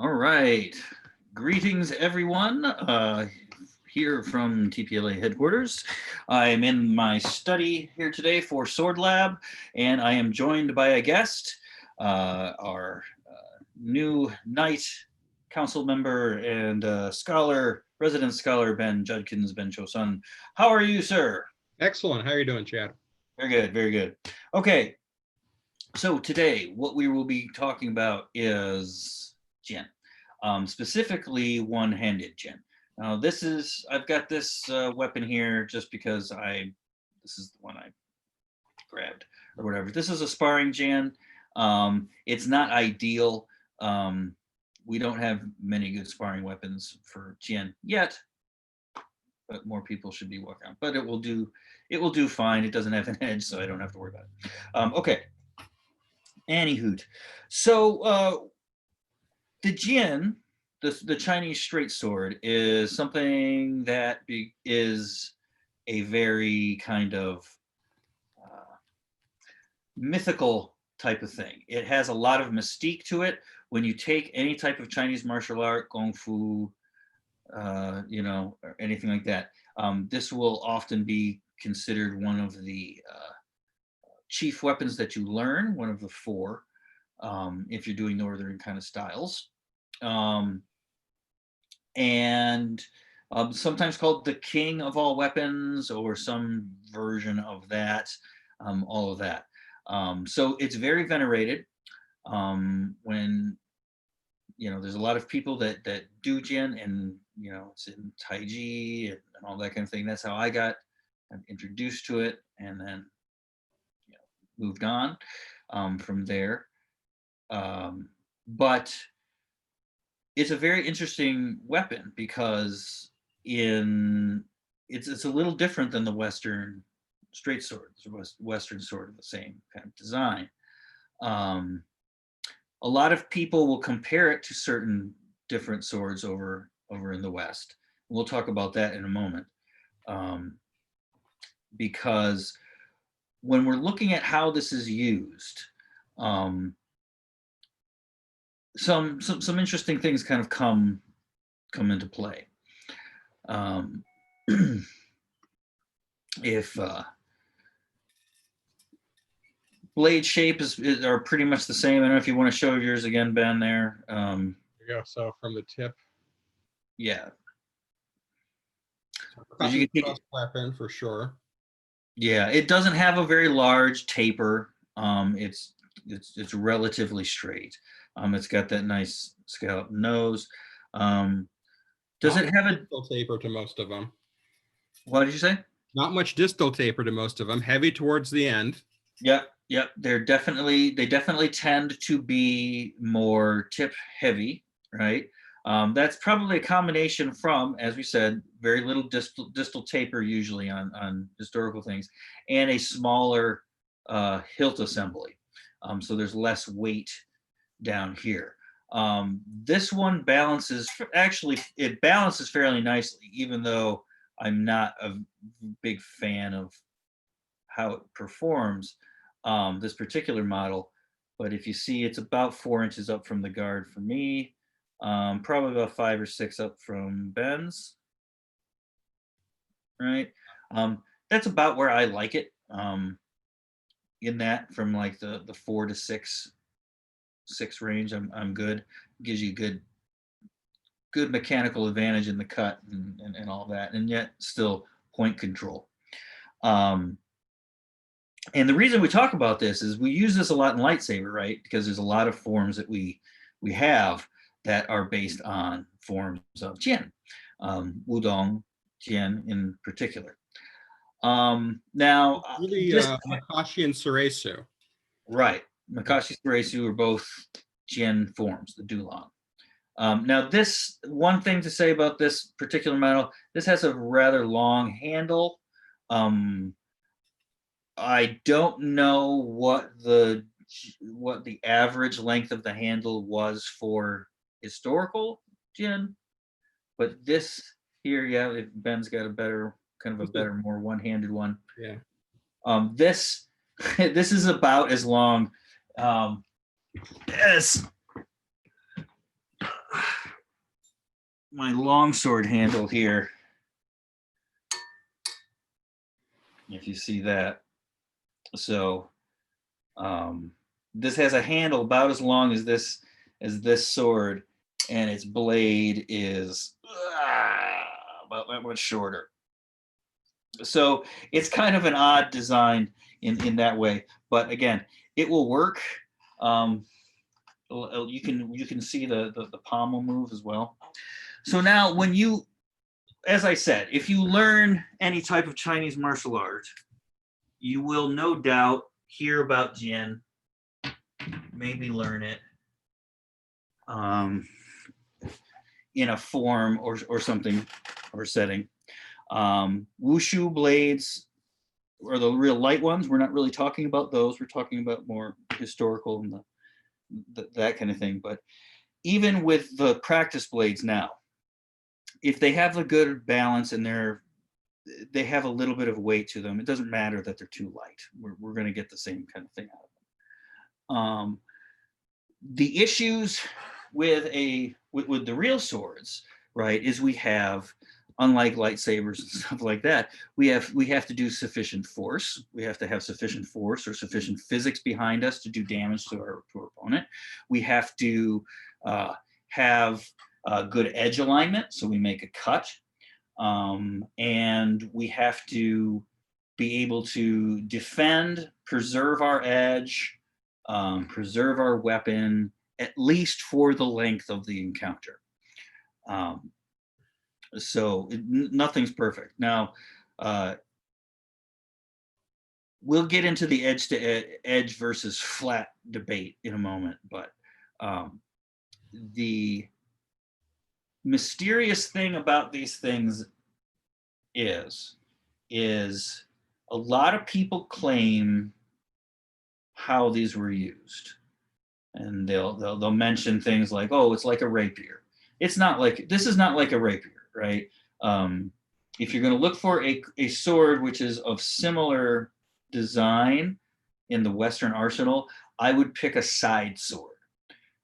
All right. Greetings, everyone. Here from TPLA headquarters. I'm in my study here today for Sword Lab, and I am joined by a guest, our new Knight Council member and scholar, resident scholar, Ben Judkins, Ben Chosun. How are you, sir? Excellent. How are you doing, Chad? Very good, very good. Okay, so today what we will be talking about is Jin. Specifically one-handed Jin. Now I've got this weapon here just because this is the one I grabbed or whatever. This is a sparring Jin. It's not ideal. We don't have many good sparring weapons for Jin yet, but more people should be working on. But it will do fine. It doesn't have an edge, so I don't have to worry about it. Okay. Anywho, so the Jin, the Chinese straight sword, is something that is a very kind of mythical type of thing. It has a lot of mystique to it. When you take any type of Chinese martial art, kung fu, or anything like that, this will often be considered one of the chief weapons that you learn, one of the four, if you're doing northern kind of styles. And sometimes called the king of all weapons or some version of that, all of that. So it's very venerated. When there's a lot of people that do Jin, and it's in Taiji and all that kind of thing. That's how I got introduced to it, and then moved on from there. But it's a very interesting weapon because it's a little different than the Western straight sword. It's a Western sword of the same kind of design. A lot of people will compare it to certain different swords over in the West. We'll talk about that in a moment. Because when we're looking at how this is used, some interesting things kind of come into play. If blade shape are pretty much the same. I don't know if you want to show yours again, Ben. There. There you go. So from the tip. Yeah. You can take weapon for sure. Yeah, it doesn't have a very large taper. It's relatively straight. It's got that nice scallop nose. Does it have a distal taper to most of them? What did you say? Not much distal taper to most of them. Heavy towards the end. Yep. They definitely tend to be more tip heavy, right? That's probably a combination from, as we said, very little distal taper usually on historical things, and a smaller hilt assembly. So there's less weight down here. This one balances fairly nicely, even though I'm not a big fan of how it performs, this particular model. But if you see, it's about 4 inches up from the guard for me, probably about 5 or 6 up from Ben's, right? That's about where I like it, in that, from like the 4 to 6 range. I'm good. Gives you good mechanical advantage in the cut and all that, and yet still point control. And the reason we talk about this is we use this a lot in lightsaber, right? Because there's a lot of forms that we have that are based on forms of Jin, Wudong Jin in particular. Now, really, Makashi and Suresu. Right, Makashi and Suresu are both Jin forms, the Dulong. Now, this one thing to say about this particular model, this has a rather long handle. I don't know what the average length of the handle was for historical Jin, but this here, yeah, Ben's got a better more one-handed one. Yeah. This is about as long as my longsword handle here. If you see that. So this has a handle about as long as this sword, and its blade is about that much shorter. So it's kind of an odd design in that way, but again, it will work. You can see the pommel move as well. So now when you, as I said, if you learn any type of Chinese martial art, you will no doubt hear about Jian, maybe learn it in a form or something or setting. Wushu blades are the real light ones. We're not really talking about those. We're talking about more historical and that kind of thing. But even with the practice blades now, if they have a good balance and they have a little bit of weight to them, it doesn't matter that they're too light. We're going to get the same kind of thing out of them. The issues with the real swords, right, is we have, unlike lightsabers and stuff like that, we have to do sufficient force. We have to have sufficient force or sufficient physics behind us to do damage to our opponent. We have to have good edge alignment, so we make a cut, and we have to be able to defend, preserve our edge, preserve our weapon, at least for the length of the encounter. So nothing's perfect. Now, we'll get into the edge to edge versus flat debate in a moment, but the mysterious thing about these things is a lot of people claim how these were used, and they'll mention things like, oh, it's like a rapier. It's not like, this is not like a rapier, right? If you're going to look for a sword which is of similar design in the Western arsenal, I would pick a side sword,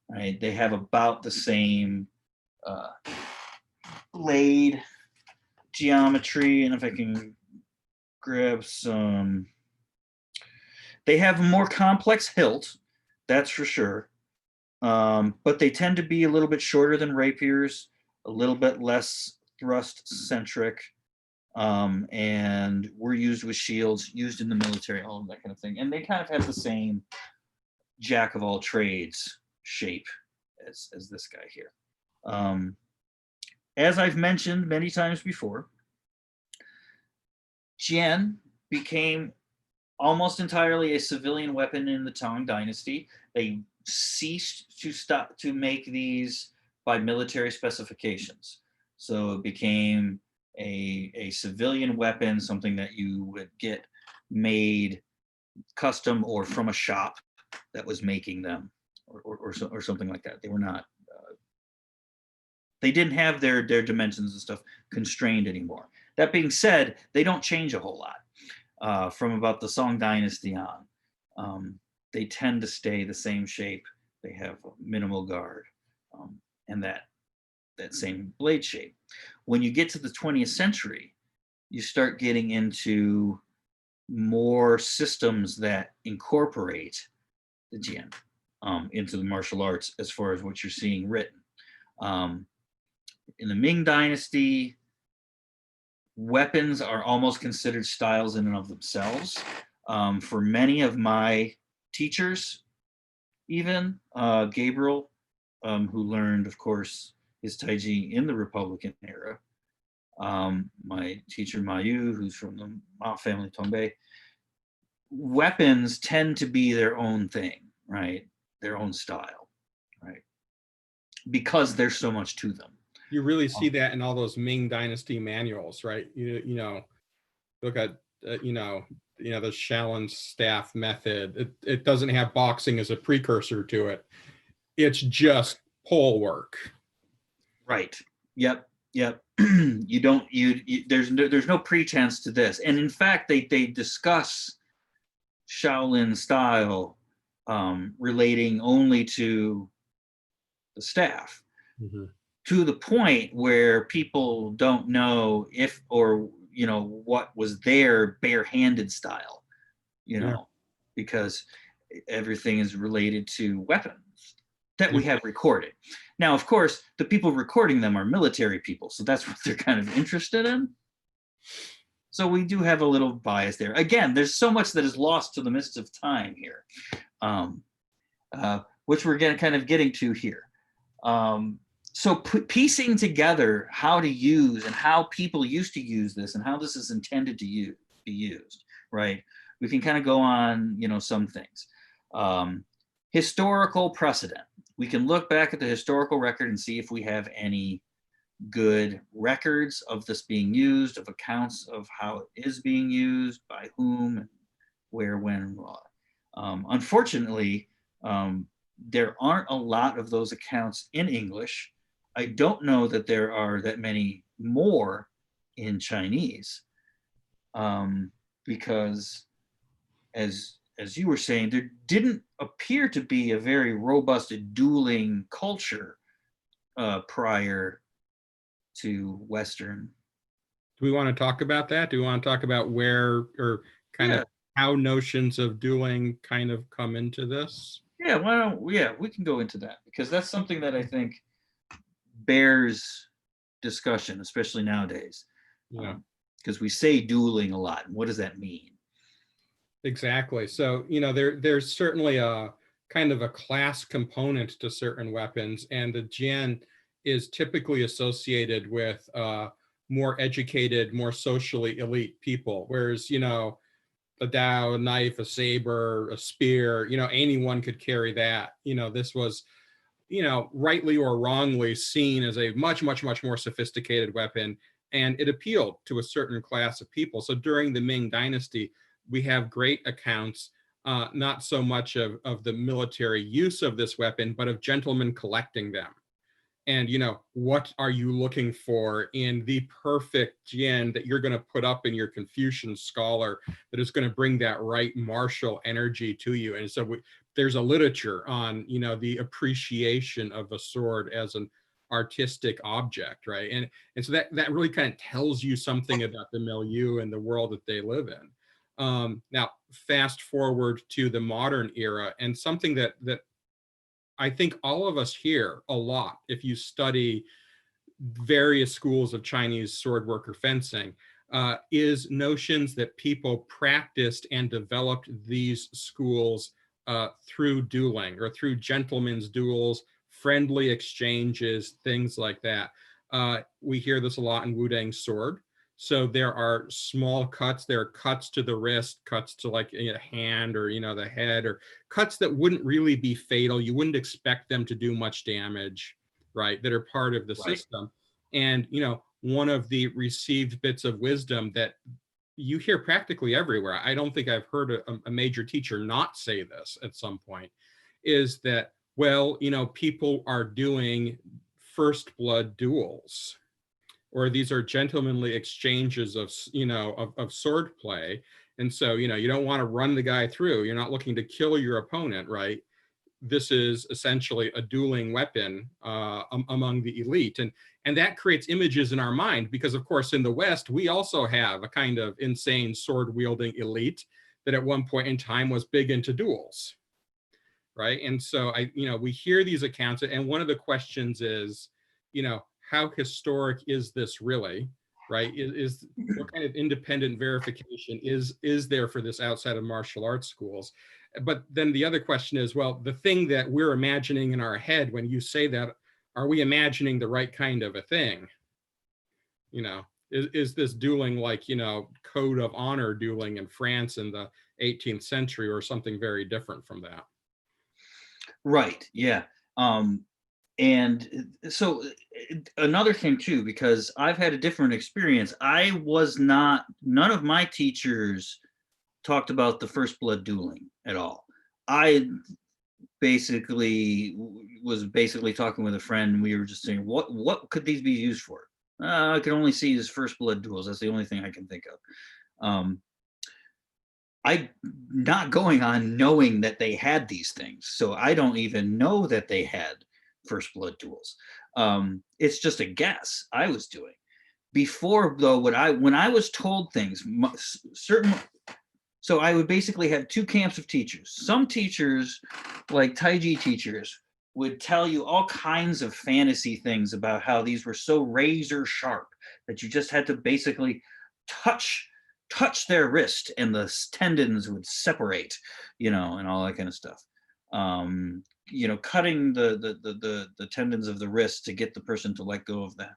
right? They have about the same blade geometry, and if I can grab some, they have a more complex hilt, that's for sure, but they tend to be a little bit shorter than rapiers, a little bit less thrust centric, and were used with shields, used in the military, all of that kind of thing, and they kind of have the same jack of all trades shape as this guy here. As I've mentioned many times before, Jian became almost entirely a civilian weapon in the Tang Dynasty. They ceased to make these by military specifications. So it became a civilian weapon, something that you would get made custom or from a shop that was making them, or something like that. They were not, they didn't have their dimensions and stuff constrained anymore. That being said, they don't change a whole lot from about the Song Dynasty on. They tend to stay the same shape. They have minimal guard, and that same blade shape. When you get to the 20th century, you start getting into more systems that incorporate the Jian into the martial arts as far as what you're seeing written. In the Ming Dynasty, weapons are almost considered styles in and of themselves. For many of my teachers, even Gabriel, who learned, of course, his Taiji in the Republican era, my teacher Mayu, who's from the Ma family Tongbai, weapons tend to be their own thing, right? Their own style, right? Because there's so much to them. You really see that in all those Ming Dynasty manuals, right? You know, look at the Shaolin staff method. It doesn't have boxing as a precursor to it. It's just pole work. Right. Yep. You don't. There's no pretense to this, and in fact, they discuss Shaolin style relating only to the staff. Mhm. to the point where people don't know if or what was their barehanded style, you Yeah. know, because everything is related to weapons that Yeah. we have recorded. Now, of course, the people recording them are military people, so that's what they're kind of interested in. So we do have a little bias there. Again, there's so much that is lost to the mists of time here, um, which we're kind of getting to here. Um, so piecing together how to use and how people used to use this and how this is intended to be used, right? We can kind of go on, some things. Um, Historical precedent. We can look back at the historical record and see if we have any good records of this being used, of accounts of how it is being used, by whom, where, when, and what. Unfortunately, there aren't a lot of those accounts in English. I don't know that there are that many more in Chinese, because as you were saying, there didn't appear to be a very robust dueling culture prior to Western. Do we want to talk about that? Do we want to talk about where or kind Yeah, of how notions of dueling kind of come into this? yeah. Why don't yeah, we can go into that because that's something that I think bears discussion, especially nowadays, Yeah, because we say dueling a lot. And what does that mean? exactly. So, there's certainly a kind of a class component to certain weapons, and the Jian is typically associated with more educated, more socially elite people. Whereas, a dao, a knife, a saber, a spear, anyone could carry that. This was, rightly or wrongly seen as a much, much, much more sophisticated weapon. And it appealed to a certain class of people. So during the Ming Dynasty, we have great accounts, not so much of the military use of this weapon, but of gentlemen collecting them. And what are you looking for in the perfect Jian that you're going to put up in your Confucian scholar that is going to bring that right martial energy to you? And so there's a literature on the appreciation of a sword as an artistic object, right? And so that really kind of tells you something about the milieu and the world that they live in. Now fast forward to the modern era, and something that I think all of us hear a lot if you study various schools of Chinese swordwork or fencing, is notions that people practiced and developed these schools through dueling or through gentlemen's duels, friendly exchanges, things like that. We hear this a lot in Wudang Sword. So there are small cuts. There are cuts to the wrist, cuts to like a hand or the head, or cuts that wouldn't really be fatal. You wouldn't expect them to do much damage, right? That are part of the Right. system. And one of the received bits of wisdom that you hear practically everywhere, I don't think I've heard a major teacher not say this at some point, is that, well, people are doing first blood duels, or these are gentlemanly exchanges of sword play. And so you don't want to run the guy through. You're not looking to kill your opponent, right? This is essentially a dueling weapon among the elite. And that creates images in our mind because, of course, in the West, we also have a kind of insane sword wielding elite that at one point in time was big into duels, right? And so we hear these accounts, and one of the questions is, how historic is this really, right? Is what kind of independent verification is there for this outside of martial arts schools? But then the other question is, well, the thing that we're imagining in our head when you say that, are we imagining the right kind of a thing? Is this dueling like code of honor dueling in France in the 18th century, or something very different from that? Right. Yeah. Um, and so another thing too, because I've had a different experience. None of my teachers talked about the first blood dueling at all. I was basically talking with a friend, and we were just saying, what could these be used for? I can only see as first blood duels. That's the only thing I can think of. Um, I not going on knowing that they had these things, so I don't even know that they had first blood duels. It's just a guess I was doing. Before though, when I was told things, certain, so I would basically have two camps of teachers. Some teachers, like Taiji teachers, would tell you all kinds of fantasy things about how these were so razor sharp that you just had to basically touch their wrist and the tendons would separate, and all that kind of stuff. Cutting the tendons of the wrist to get the person to let go of the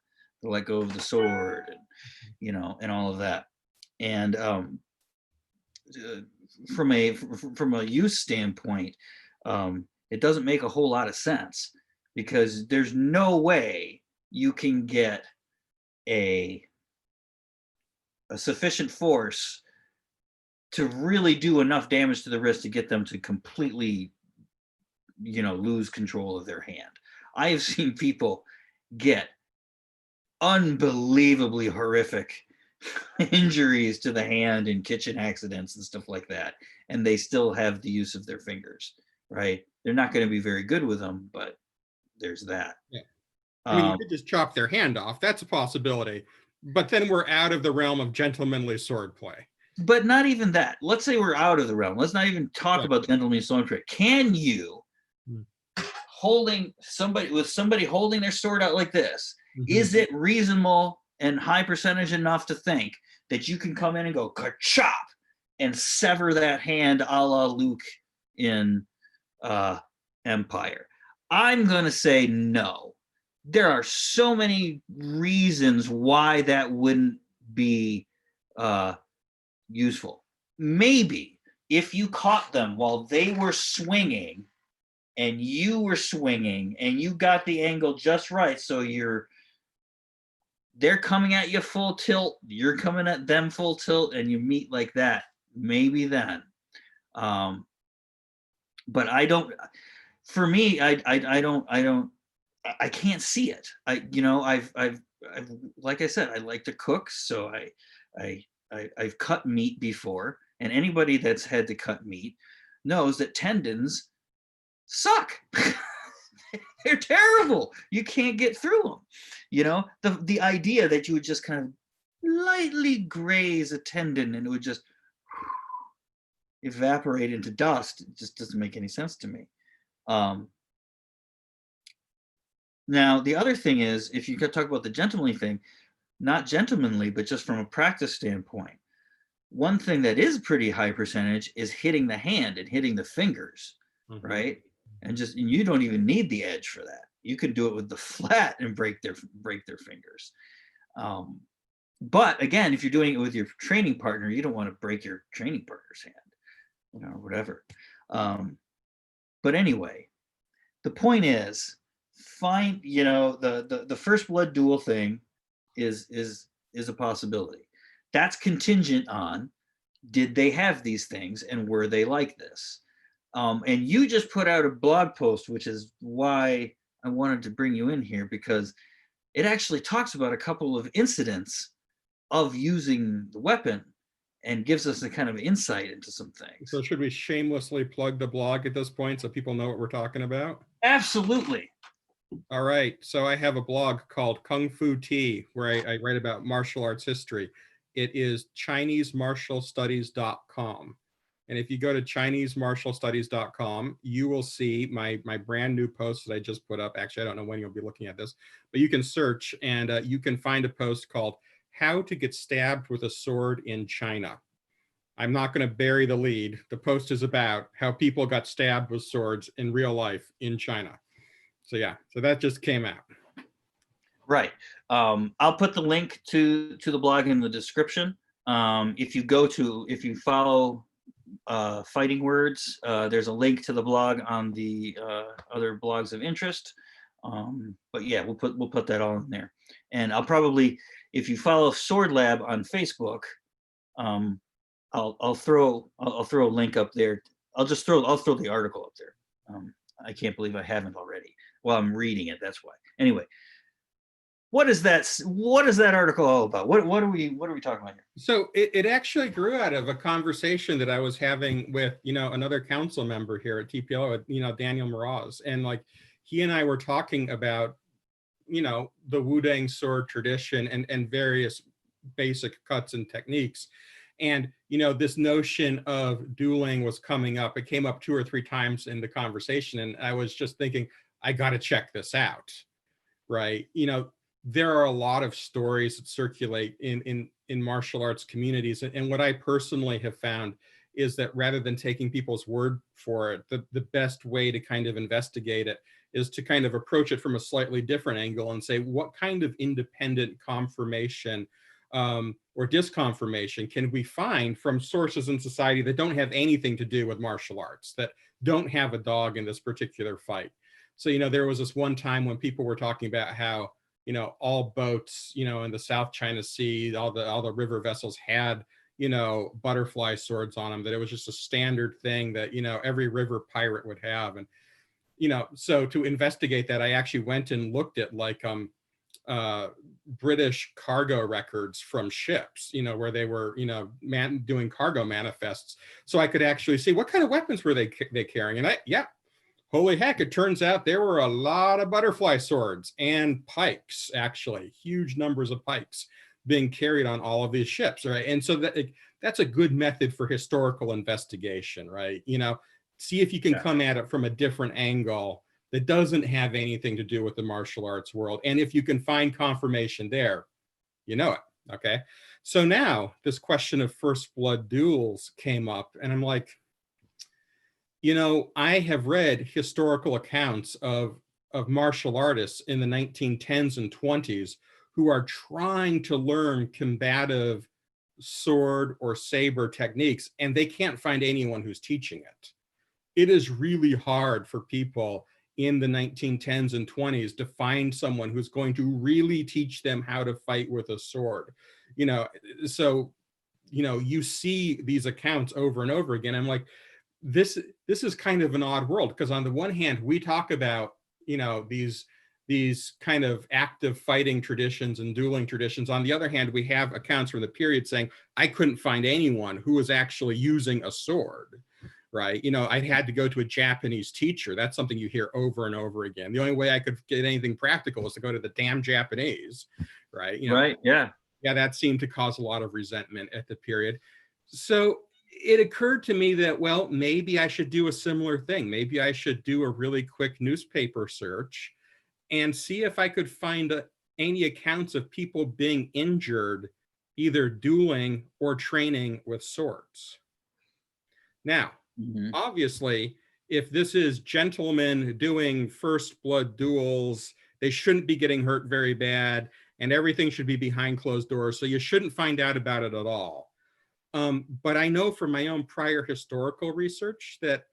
sword, and and all of that. And uh, from a use standpoint, it doesn't make a whole lot of sense, because there's no way you can get a sufficient force to really do enough damage to the wrist to get them to completely, lose control of their hand. I have seen people get unbelievably horrific injuries to the hand in kitchen accidents and stuff like that, and they still have the use of their fingers, right? They're not going to be very good with them, but there's that. Yeah. I mean, you could just chop their hand off. That's a possibility. But then we're out of the realm of gentlemanly sword play. But not even that. Let's say we're out of the realm. Let's not even talk Yeah. about gentlemanly sword play. Can you, holding somebody holding their sword out like this, is it reasonable and high percentage enough to think that you can come in and go ka-chop and sever that hand a la Luke in Empire? I'm going to say no. There are so many reasons why that wouldn't be useful. Maybe if you caught them while they were swinging and you were swinging and you got the angle just right, so they're coming at you full tilt, you're coming at them full tilt, and you meet like that, maybe then. But I don't, for me, I can't see it. I've like I said, I like to cook, so I've cut meat before, and anybody that's had to cut meat knows that tendons suck. They're terrible. You can't get through them. The idea that you would just kind of lightly graze a tendon and it would just evaporate into dust, it just doesn't make any sense to me. Now, the other thing is, if you could talk about the gentlemanly thing, not gentlemanly, but just from a practice standpoint, one thing that is pretty high percentage is hitting the hand and hitting the fingers, right? And you don't even need the edge for that. You can do it with the flat and break their fingers. But again, if you're doing it with your training partner, you don't want to break your training partner's hand, whatever. But anyway, the point is, find, the first blood duel thing is a possibility. That's contingent on, did they have these things and were they like this? And you just put out a blog post, which is why I wanted to bring you in here, because it actually talks about a couple of incidents of using the weapon and gives us a kind of insight into some things. So should we shamelessly plug the blog at this point so people know what we're talking about? Absolutely. All right. So I have a blog called Kung Fu Tea, where I write about martial arts history. It is ChineseMartialStudies.com. And if you go to ChineseMartialStudies.com, you will see my brand new post that I just put up. Actually, I don't know when you'll be looking at this, but you can search and you can find a post called How to Get Stabbed with a Sword in China. I'm not going to bury the lead. The post is about how people got stabbed with swords in real life in China. So yeah, so that just came out. Right. I'll put the link to the blog in the description. If you follow Fighting Words, there's a link to the blog on the other blogs of interest. But yeah, we'll put that all in there. And I'll probably, if you follow Sword Lab on Facebook, I'll throw a link up there. I'll throw the article up there. I can't believe I haven't already. Well, I'm reading it. That's why. Anyway, what is that article all about? What are we talking about here? So it actually grew out of a conversation that I was having with, another council member here at TPLO, Daniel Mraz. And like, he and I were talking about the Wudang sword tradition and various basic cuts and techniques. And this notion of dueling was coming up. It came up 2 or 3 times in the conversation, and I was just thinking, I got to check this out, right? There are a lot of stories that circulate in martial arts communities, and what I personally have found is that rather than taking people's word for it, the best way to kind of investigate it is to kind of approach it from a slightly different angle and say, what kind of independent confirmation or disconfirmation can we find from sources in society that don't have anything to do with martial arts, that don't have a dog in this particular fight? So, there was this one time when people were talking about how, all boats, in the South China Sea, all the river vessels had, butterfly swords on them, that it was just a standard thing that, every river pirate would have. And, so to investigate that, I actually went and looked at like British cargo records from ships, where they were, doing cargo manifests. So I could actually see what kind of weapons were they carrying. And holy heck, it turns out there were a lot of butterfly swords and pikes, actually, huge numbers of pikes being carried on all of these ships, right? And so that's a good method for historical investigation, right? See if you can come at it from a different angle that doesn't have anything to do with the martial arts world. And if you can find confirmation there, it, okay? So now this question of first blood duels came up, and I'm like, I have read historical accounts of martial artists in the 1910s and 20s who are trying to learn combative sword or saber techniques, and they can't find anyone who's teaching it. It is really hard for people in the 1910s and 20s to find someone who's going to really teach them how to fight with a sword. So you see these accounts over and over again. I'm like, this is kind of an odd world, because on the one hand, we talk about, these kind of active fighting traditions and dueling traditions. On the other hand, we have accounts from the period saying, I couldn't find anyone who was actually using a sword, right? I had to go to a Japanese teacher. That's something you hear over and over again. The only way I could get anything practical was to go to the damn Japanese, right? Right. Yeah. Yeah, that seemed to cause a lot of resentment at the period. So it occurred to me that, well, maybe I should do a similar thing. Maybe I should do a really quick newspaper search and see if I could find any accounts of people being injured, either dueling or training with swords. Now, obviously, if this is gentlemen doing first blood duels, they shouldn't be getting hurt very bad, and everything should be behind closed doors. So you shouldn't find out about it at all. But I know from my own prior historical research that,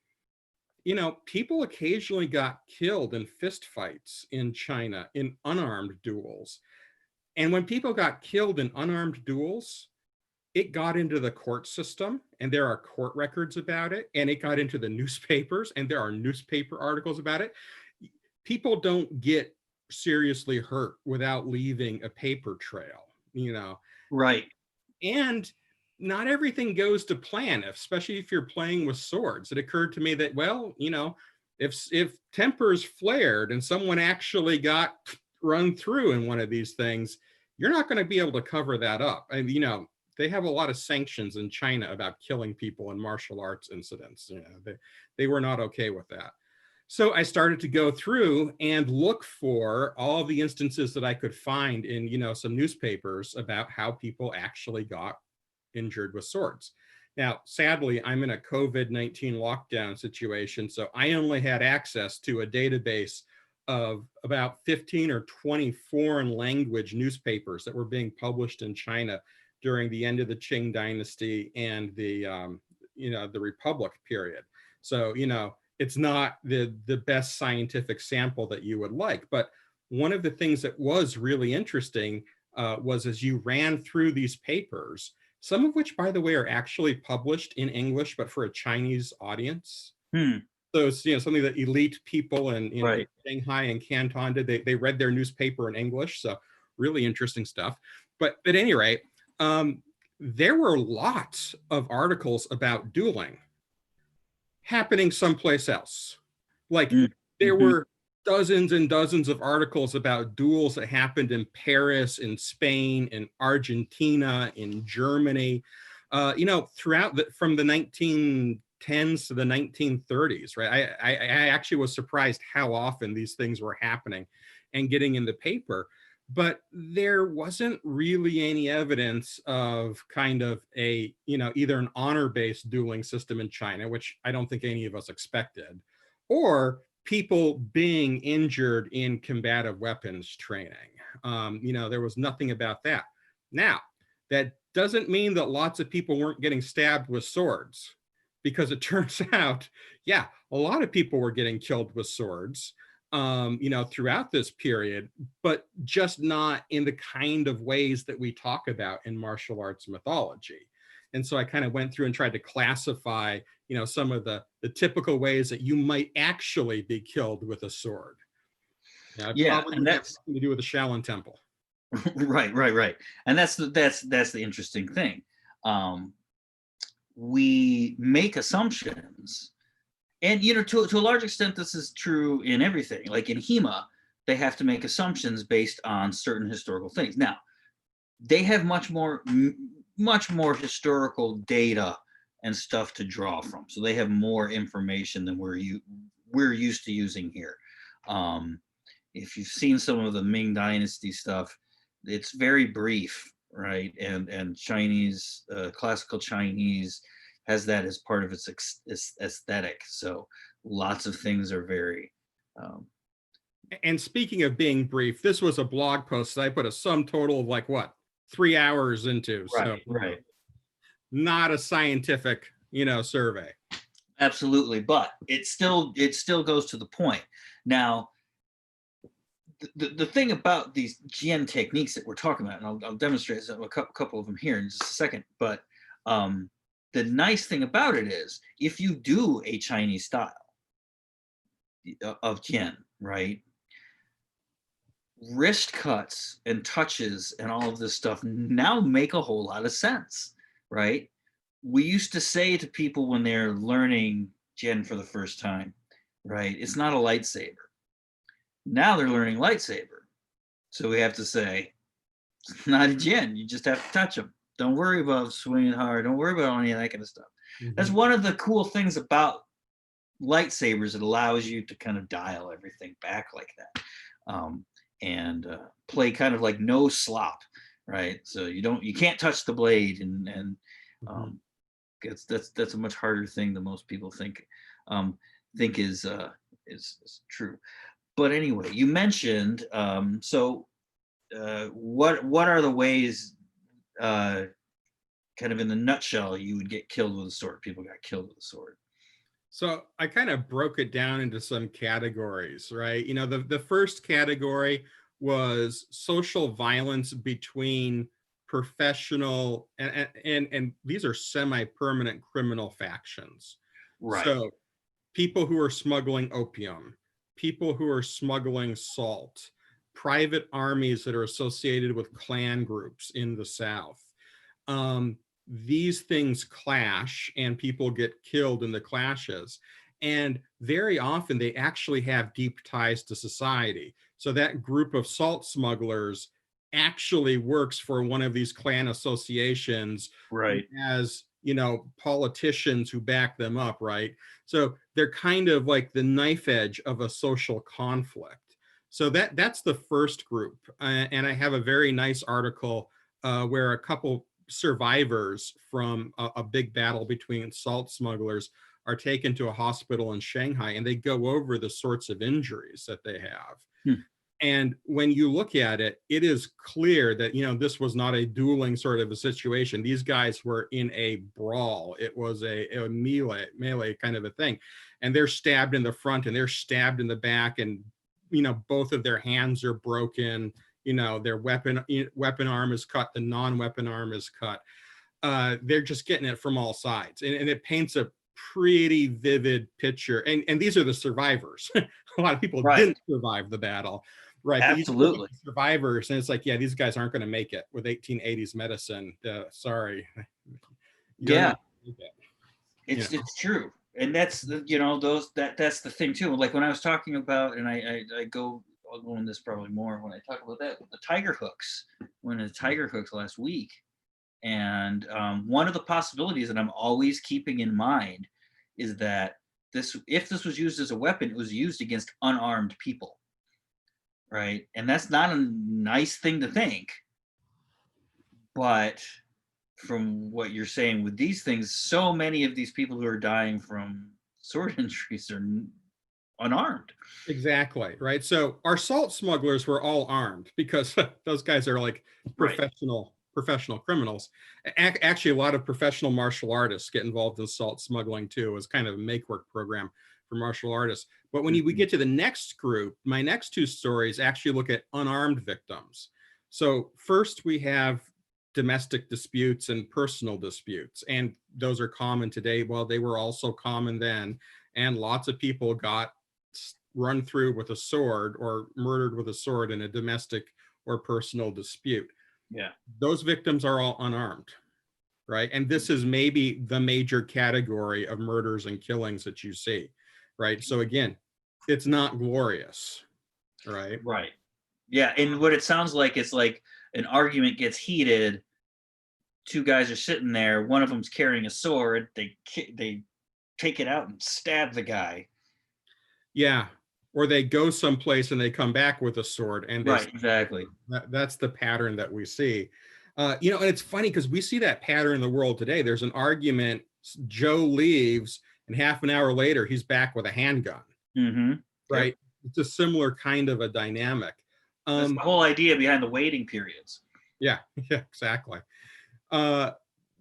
people occasionally got killed in fistfights in China in unarmed duels. And when people got killed in unarmed duels, it got into the court system, and there are court records about it, and it got into the newspapers, and there are newspaper articles about it. People don't get seriously hurt without leaving a paper trail, Right. And not everything goes to plan, especially if you're playing with swords. It occurred to me that, well, if tempers flared and someone actually got run through in one of these things, you're not going to be able to cover that up. And they have a lot of sanctions in China about killing people in martial arts incidents. They were not okay with that. So I started to go through and look for all the instances that I could find in, some newspapers about how people actually got injured with swords. Now, sadly, I'm in a COVID-19 lockdown situation, so I only had access to a database of about 15 or 20 foreign language newspapers that were being published in China during the end of the Qing dynasty and the Republic period. So, it's not the best scientific sample that you would like. But one of the things that was really interesting was, as you ran through these papers, some of which, by the way, are actually published in English, but for a Chinese audience. So it's something that elite people in Shanghai and Canton did. They read their newspaper in English. So really interesting stuff. But at any rate, there were lots of articles about dueling happening someplace else. Like there were dozens and dozens of articles about duels that happened in Paris, in Spain, in Argentina, in Germany, throughout from the 1910s to the 1930s, right? I actually was surprised how often these things were happening and getting in the paper. But there wasn't really any evidence of kind of a, either an honor-based dueling system in China, which I don't think any of us expected, or people being injured in combative weapons training. There was nothing about that. Now, that doesn't mean that lots of people weren't getting stabbed with swords, because it turns out, yeah, a lot of people were getting killed with swords, throughout this period, but just not in the kind of ways that we talk about in martial arts mythology. And so I kind of went through and tried to classify, some of the typical ways that you might actually be killed with a sword. Yeah, it Yeah, probably and would have that's something to do with the Shaolin Temple. right. And that's the interesting thing. Um, we make assumptions, and to a large extent, this is true in everything. Like in HEMA, they have to make assumptions based on certain historical things. Now, they have much more historical data and stuff to draw from, so they have more information than we're used to using here. Um, if you've seen some of the Ming Dynasty stuff, it's very brief, right? And Chinese, classical Chinese, has that as part of its aesthetic. So lots of things are very. Um, And speaking of being brief, this was a blog post that I put a sum total of like what, 3 hours into. So right. not a scientific, survey. Absolutely, but it still goes to the point. Now, the thing about these Jian techniques that we're talking about, and I'll demonstrate a couple of them here in just a second, but the nice thing about it is if you do a Chinese style of Jian, right? Wrist cuts and touches and all of this stuff now make a whole lot of sense, right? We used to say to people when they're learning Jian for the first time, right? It's not a lightsaber. Now they're learning lightsaber. So we have to say, it's not a Jian. You just have to touch them. Don't worry about swinging hard. Don't worry about any of that kind of stuff. Mm-hmm. That's one of the cool things about lightsabers. It allows you to kind of dial everything back like that. And play kind of like no slop, right? So you can't touch the blade, and that's a much harder thing than most people think is true. But anyway, you mentioned what are the ways, kind of in the nutshell, you would get killed with a sword? People got killed with a sword. So I kind of broke it down into some categories, right? The first category was social violence between professional and these are semi-permanent criminal factions. Right. So people who are smuggling opium, people who are smuggling salt, private armies that are associated with clan groups in the South. These things clash and people get killed in the clashes. And very often they actually have deep ties to society. So that group of salt smugglers actually works for one of these clan associations, right, as politicians who back them up, right? So they're kind of like the knife edge of a social conflict. So that's the first group. And I have a very nice article where a couple survivors from a big battle between salt smugglers are taken to a hospital in Shanghai, and they go over the sorts of injuries that they have. And when you look at it, it is clear that, this was not a dueling sort of a situation. These guys were in a brawl. It was a melee kind of a thing. And they're stabbed in the front and they're stabbed in the back, and, both of their hands are broken. Their weapon arm is cut. The non-weapon arm is cut. They're just getting it from all sides. And it paints a pretty vivid picture. And these are the survivors. A lot of people didn't survive the battle. Right. Absolutely. Survivors. And it's like, yeah, these guys aren't going to make it with 1880s medicine. Sorry. Yeah. It's true. And that's the, those that's the thing too. Like when I was talking about, and I'll go in this probably more when I talk about that with the tiger hooks, when the tiger hooks last week. And one of the possibilities that I'm always keeping in mind is that if this was used as a weapon, it was used against unarmed people, right? And that's not a nice thing to think. But from what you're saying with these things, so many of these people who are dying from sword injuries are unarmed. Exactly, right. So our salt smugglers were all armed because those guys are like Right. professional criminals. Actually, a lot of professional martial artists get involved in salt smuggling too, as kind of a make work program for martial artists. But when we Mhm. get to the next group, my next two stories actually look at unarmed victims. So first we have domestic disputes and personal disputes, and those are common today. Well, they were also common then, and lots of people got run through with a sword or murdered with a sword in a domestic or personal dispute. Yeah. Those victims are all unarmed, right? And this is maybe the major category of murders and killings that you see, right? So again, it's not glorious, right? Right. Yeah. And what it sounds like is like an argument gets heated. Two guys are sitting there. One of them's carrying a sword. They take it out and stab the guy. Yeah. Or they go someplace and they come back with a sword and they Right. Exactly. that's the pattern that we see. And it's funny because we see that pattern in the world today. There's an argument, Joe leaves, and half an hour later, he's back with a handgun, Mm-hmm. Yep. right? It's a similar kind of a dynamic. That's the Um, whole idea behind the waiting periods. yeah, yeah, exactly. Uh,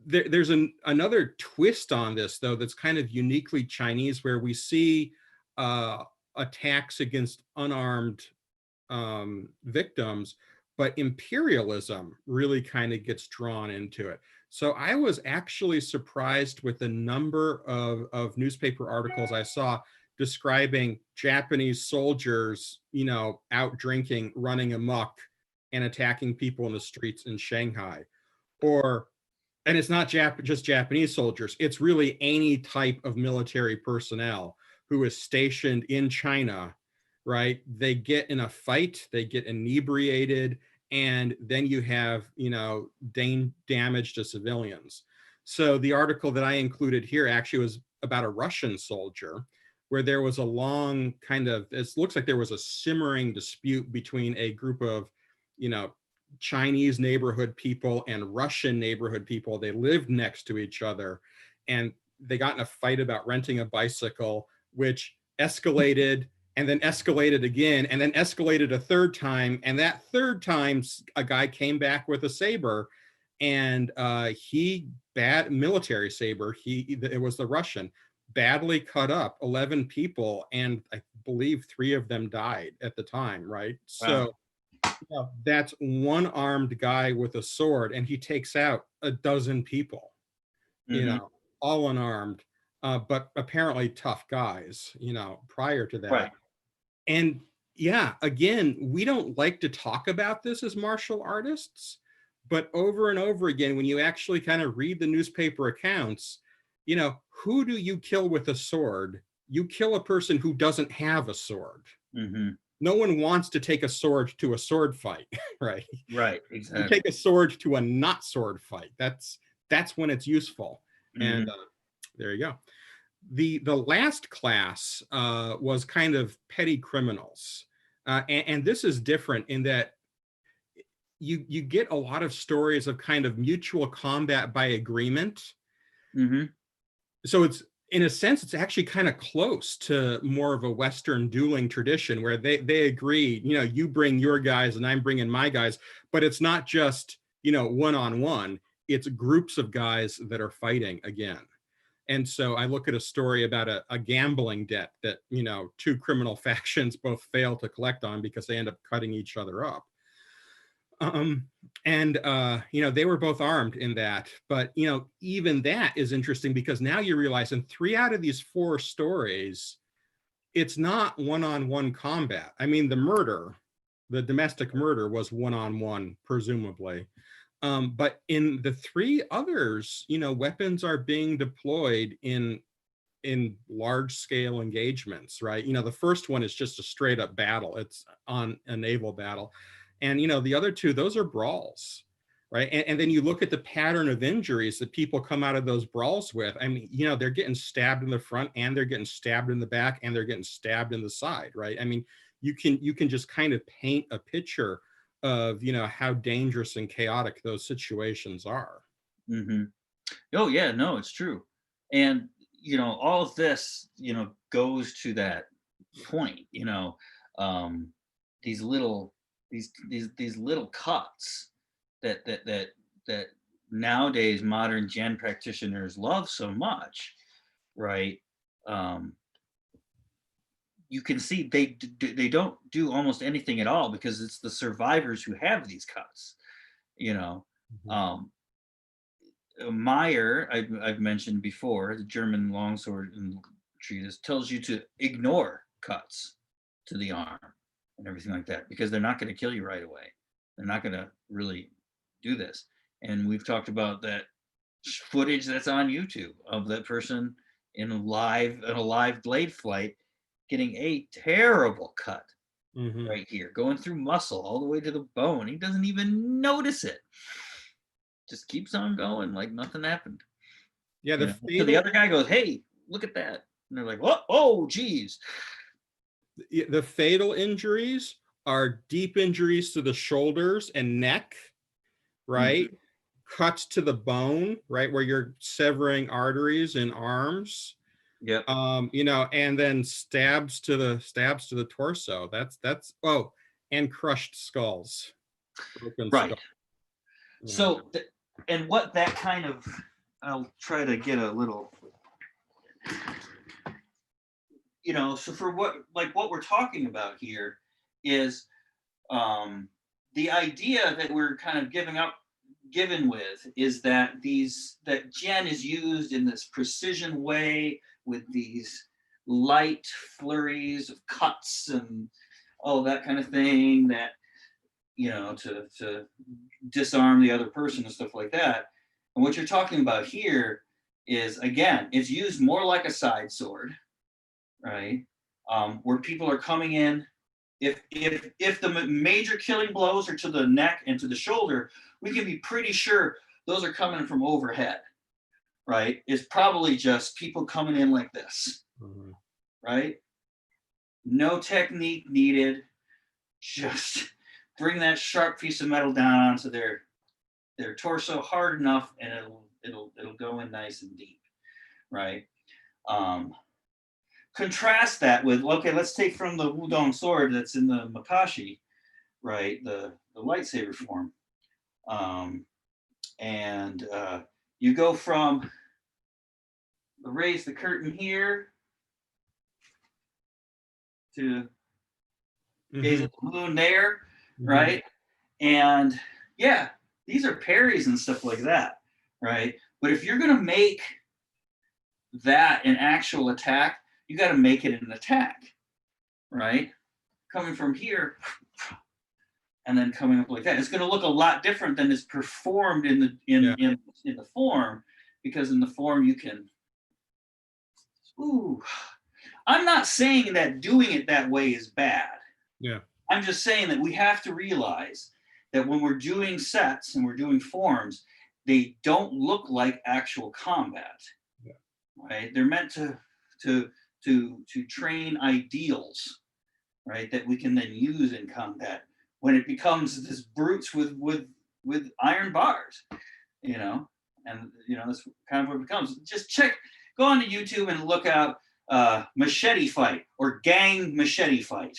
there's another twist on this, though, that's kind of uniquely Chinese, where we see uh, attacks against unarmed victims, but imperialism really kind of gets drawn into it. So I was actually surprised with the number of newspaper articles I saw describing Japanese soldiers, out drinking, running amok, and attacking people in the streets in Shanghai. Or, and it's not just Japanese soldiers, it's really any type of military personnel who is stationed in China, right? They get in a fight, they get inebriated, and then you have, damage to civilians. So the article that I included here actually was about a Russian soldier where there was a long kind of, it looks like there was a simmering dispute between a group of, you know, Chinese neighborhood people and Russian neighborhood people. They lived next to each other and they got in a fight about renting a bicycle, which escalated and then escalated again and then escalated a third time. And that third time, a guy came back with a saber and bad military saber. It was the Russian, badly cut up 11 people. And I believe 3 of them died at the time, right? Wow. So that's one armed guy with a sword and he takes out a dozen people, Mm-hmm. all unarmed, but apparently tough guys, prior to Right. that. And yeah, again, we don't like to talk about this as martial artists, but over and over again, when you actually kind of read the newspaper accounts, who do you kill with a sword? You kill a person who doesn't have a sword. Mm-hmm. No one wants to take a sword to a sword fight, right? Right. You Exactly. take a sword to a not sword fight. That's when it's useful. And Mm-hmm. there you go. The last class was kind of petty criminals, and this is different in that you get a lot of stories of kind of mutual combat by agreement. Mm-hmm. So it's, in a sense, it's actually kind of close to more of a Western dueling tradition where they agree, you bring your guys and I'm bringing my guys, but it's not just, one-on-one, it's groups of guys that are fighting again. And so I look at a story about a gambling debt that, 2 criminal factions both fail to collect on because they end up cutting each other up. Um, and they were both armed in that, but even that is interesting because now you realize in 3 out of these 4 stories, it's not one-on-one combat. I mean, the domestic murder was one-on-one, presumably. But in the 3 others, weapons are being deployed in in large scale engagements, right? You know, the first one is just a straight up battle. It's on a naval battle. And, you know, the other two, those are brawls, right? And then you look at the pattern of injuries that people come out of those brawls with. I mean, you know, they're getting stabbed in the front and they're getting stabbed in the back and they're getting stabbed in the side, right? I mean, you can just kind of paint a picture of, you know, how dangerous and chaotic those situations are. Hmm. Oh yeah, no, it's true. And all of this, goes to that point. Um, these little these little cuts that nowadays modern gen practitioners love so much, right? Um, you can see they don't do almost anything at all because it's the survivors who have these cuts. You know, Mhm. um, Meyer, I've mentioned before, the German longsword and treatise tells you to ignore cuts to the arm and everything like that because they're not going to kill you right away. They're not going to really do this. And we've talked about that footage that's on YouTube of that person in a live blade flight getting a terrible cut Mhm. right here, going through muscle all the way to the bone. He doesn't even notice it. Just keeps on going like nothing happened. Yeah, the So the fatal other guy goes, "Hey, look at that," and they're like, "What? Oh, geez." the fatal injuries are deep injuries to the shoulders and neck, right? Mhm. Cuts to the bone, right, where you're severing arteries in arms. Yep. You know, and then stabs to the torso. That's oh, and crushed skulls, broken Right. skull. Yeah. So, and what that kind of, I'll try to get a little, so for what we're talking about here is um, the idea that we're kind of given with is that that gen is used in this precision way with these light flurries of cuts and all that kind of thing that to disarm the other person and stuff like that. And what you're talking about here is, again, it's used more like a side sword, right? Where people are coming in. If the major killing blows are to the neck and to the shoulder, we can be pretty sure those are coming from overhead, right? It's probably just people coming in like this, Mhm. right? No technique needed. Just bring that sharp piece of metal down onto their torso hard enough, and it'll go in nice and deep, right? Um, Contrast that with, okay, let's take from the Wudong sword that's in the Makashi, right? The lightsaber form, um, and you go from raise the curtain here to gaze Mhm. at the moon there, Mhm. right? And yeah, these are parries and stuff like that, right? But if you're gonna make that an actual attack, you got to make it an attack, right? Coming from here and then coming up like that, it's going to look a lot different than is performed in the Yeah. in the form, because in the form you can. Ooh, I'm not saying that doing it that way is bad. Yeah. I'm just saying that we have to realize that when we're doing sets and we're doing forms, they don't look like actual combat, Yeah. right? They're meant to to train ideals, right? That we can then use in combat when it becomes this brutes with iron bars, you know, and that's kind of what it becomes. Just go on to YouTube and look out machete fight or gang machete fight.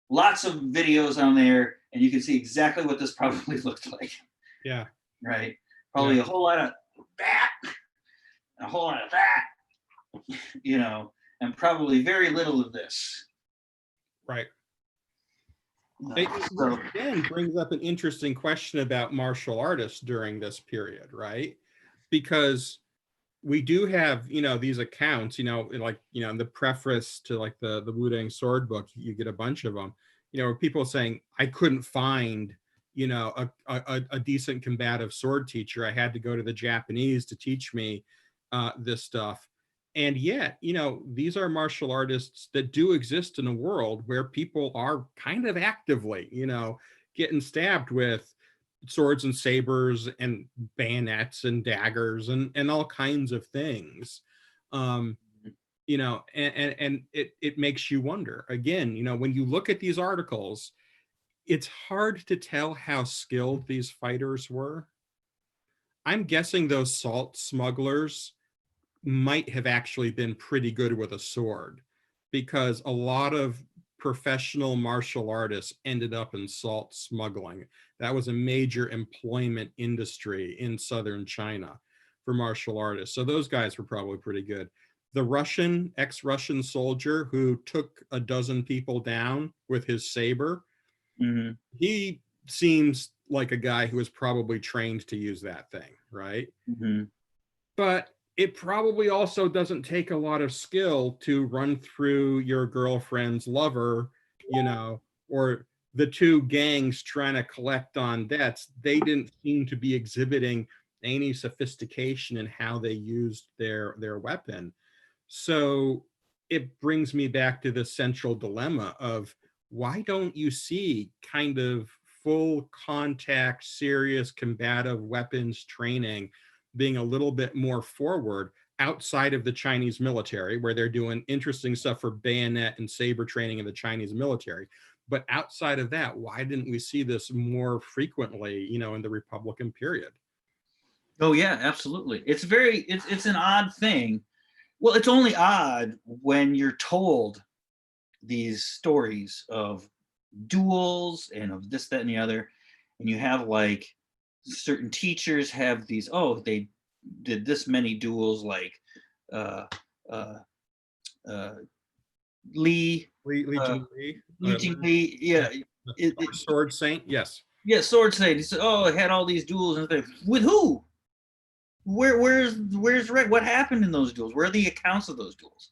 Lots of videos on there, and you can see exactly what this probably looked like, Yeah. right? Yeah. Probably a whole lot of that, and a whole lot of that, and probably very little of this. Right. Which So again brings up an interesting question about martial artists during this period, right? Because we do have, you know, these accounts, you know, like, you know, in the preface to like the Wu-Tang sword book, you get a bunch of them, you know, where people saying, I couldn't find, you know, a decent combative sword teacher. I had to go to the Japanese to teach me this stuff. And yet, these are martial artists that do exist in a world where people are kind of actively, getting stabbed with swords and sabers and bayonets and daggers and all kinds of things. um and it makes you wonder again, when you look at these articles, it's hard to tell how skilled these fighters were. I'm guessing those salt smugglers might have actually been pretty good with a sword, because a lot of professional martial artists ended up in salt smuggling. That was a major employment industry in southern China for martial artists. So those guys were probably pretty good. The ex-Russian soldier who took a dozen people down with his saber, Mm-hmm. he seems like a guy who was probably trained to use that thing, right? Mm-hmm. But it probably also doesn't take a lot of skill to run through your girlfriend's lover, or the two gangs trying to collect on debts. They didn't seem to be exhibiting any sophistication in how they used their weapon. So it brings me back to the central dilemma of, why don't you see kind of full contact, serious combative weapons training being a little bit more forward outside of the Chinese military, where they're doing interesting stuff for bayonet and saber training in the Chinese military? But outside of that, why didn't we see this more frequently, in the Republican period? Oh yeah, absolutely. It's an odd thing. Well, it's only odd when you're told these stories of duels and of this, that, and the other, and you have like certain teachers have these, oh, they did this many duels, like uh uh uh Lee, uh Legion Lee, Li Jingli, yeah, Sword Saint, yes. yeah, Sword State. He said, oh, I had all these duels and things. With who? Where's Red? What happened in those duels? Where are the accounts of those duels?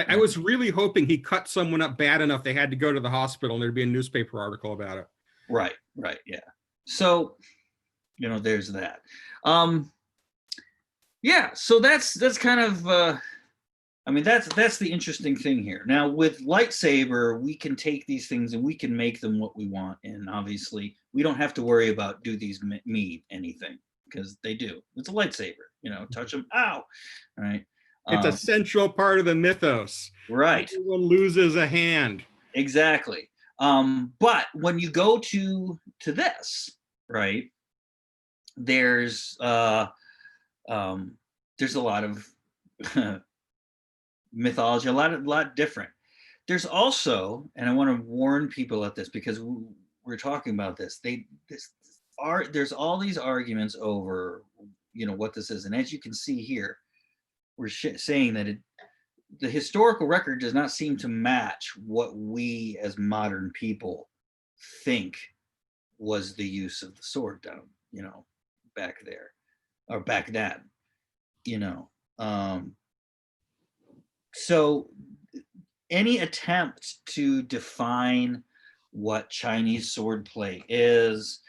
I was really hoping he cut someone up bad enough they had to go to the hospital and there'd be a newspaper article about it. Right, yeah. So, there's that. Um, yeah, so that's kind of I mean, that's the interesting thing here. Now with lightsaber, we can take these things and we can make them what we want, and obviously we don't have to worry about, do these mean anything, because they do. It's a lightsaber, touch them, ow, right? It's a central part of the mythos. Right. Everyone loses a hand. Exactly. But when you go to this, right, there's there's a lot of mythology, a lot different. There's also, and I want to warn people at this, because we're talking about this. There's all these arguments over, what this is, and as you can see here, we're saying that the historical record does not seem to match what we as modern people think was the use of the sword down, back there, or back then, you know. So any attempt to define what Chinese swordplay is,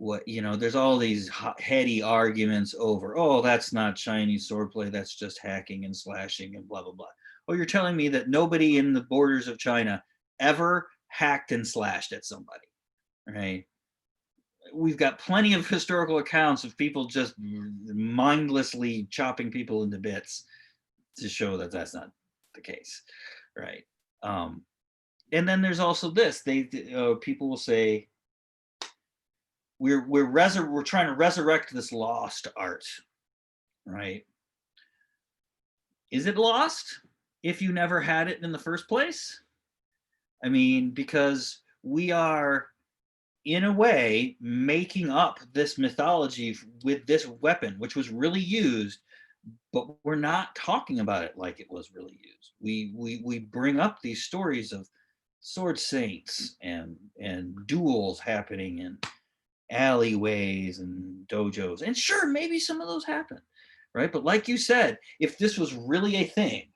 there's all these heady arguments over, oh, that's not Chinese swordplay, that's just hacking and slashing and blah, blah, blah. Oh, you're telling me that nobody in the borders of China ever hacked and slashed at somebody, right? We've got plenty of historical accounts of people just mindlessly chopping people into bits to show that that's not the case, right? And then there's also this: people will say we're trying to resurrect this lost art, right? Is it lost if you never had it in the first place? I mean, because we are, in a way, making up this mythology with this weapon, which was really used, but we're not talking about it like it was really used. We bring up these stories of sword saints and duels happening in alleyways and dojos, and sure, maybe some of those happen, right? But like you said, if this was really a thing,